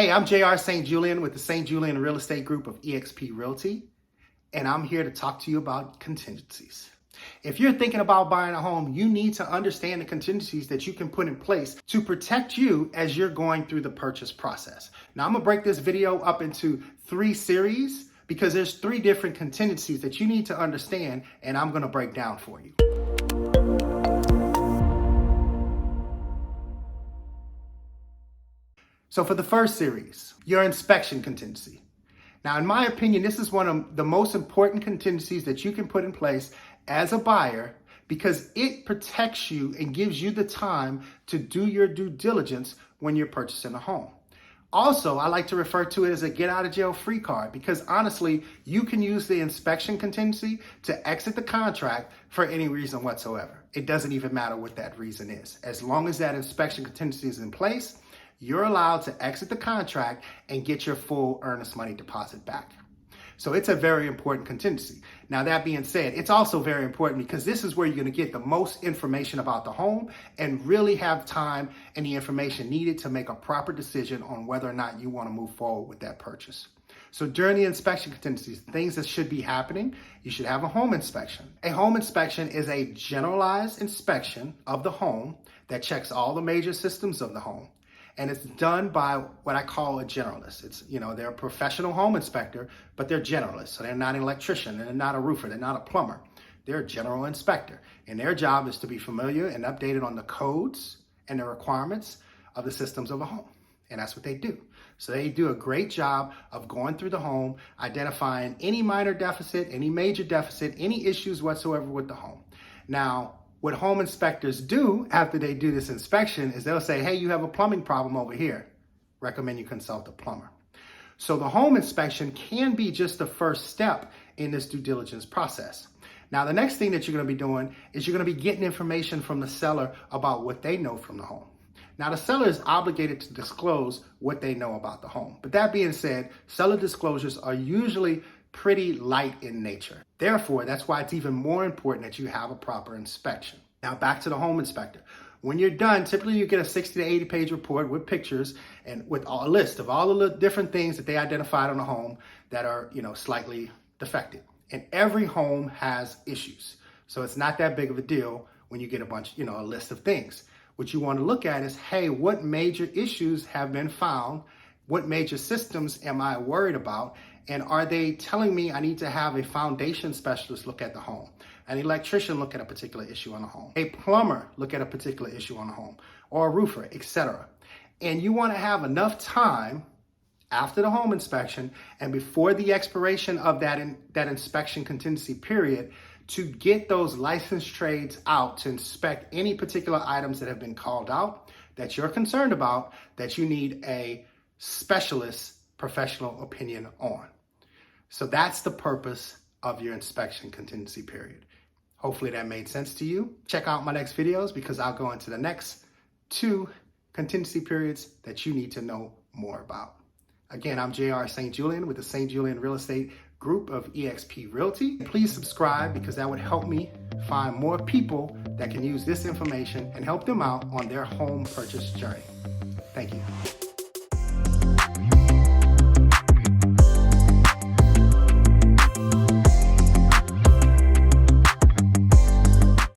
Hey, I'm J.R. St. Julien with the St. Julien Real Estate Group of EXP Realty, and I'm here to talk to you about contingencies. If you're thinking about buying a home, you need to understand the contingencies that you can put in place to protect you as you're going through the purchase process. Now, I'm gonna break this video up into 3 series because there's 3 different contingencies that you need to understand, and I'm gonna break down for you. So for the first series, your inspection contingency. Now, in my opinion, this is one of the most important contingencies that you can put in place as a buyer because it protects you and gives you the time to do your due diligence when you're purchasing a home. Also, I like to refer to it as a get out of jail free card because honestly, you can use the inspection contingency to exit the contract for any reason whatsoever. It doesn't even matter what that reason is. As long as that inspection contingency is in place, you're allowed to exit the contract and get your full earnest money deposit back. So it's a very important contingency. Now, that being said, it's also very important because this is where you're going to get the most information about the home and really have time and the information needed to make a proper decision on whether or not you want to move forward with that purchase. So during the inspection contingencies, things that should be happening, you should have a home inspection. A home inspection is a generalized inspection of the home that checks all the major systems of the home. And it's done by what I call a generalist. They're a professional home inspector, but they're generalists. So they're not an electrician, they're not a roofer, they're not a plumber. They're a general inspector. And their job is to be familiar and updated on the codes and the requirements of the systems of a home. And that's what they do. So they do a great job of going through the home, identifying any minor deficit, any major deficit, any issues whatsoever with the home. Now, what home inspectors do after they do this inspection is they'll say, hey, you have a plumbing problem over here. Recommend you consult a plumber. So the home inspection can be just the first step in this due diligence process. Now, the next thing that you're going to be doing is you're going to be getting information from the seller about what they know from the home. Now, the seller is obligated to disclose what they know about the home. But that being said, seller disclosures are usually pretty light in nature. Therefore, that's why it's even more important that you have a proper inspection. Now, back to the home inspector. When you're done, typically you get a 60 to 80 page report with pictures and with a list of all the different things that they identified on the home that are, slightly defective. And every home has issues. So it's not that big of a deal when you get a list of things. What you want to look at is, hey, what major issues have been found? What major systems am I worried about? And are they telling me I need to have a foundation specialist look at the home, an electrician look at a particular issue on the home, a plumber look at a particular issue on the home, or a roofer, etc. And you want to have enough time after the home inspection and before the expiration of that inspection contingency period to get those licensed trades out to inspect any particular items that have been called out that you're concerned about that you need a specialist professional opinion on. So that's the purpose of your inspection contingency period. Hopefully that made sense to you. Check out my next videos because I'll go into the next 2 contingency periods that you need to know more about. Again, I'm J.R. St. Julien with the St. Julien Real Estate Group of EXP Realty. Please subscribe because that would help me find more people that can use this information and help them out on their home purchase journey. Thank you.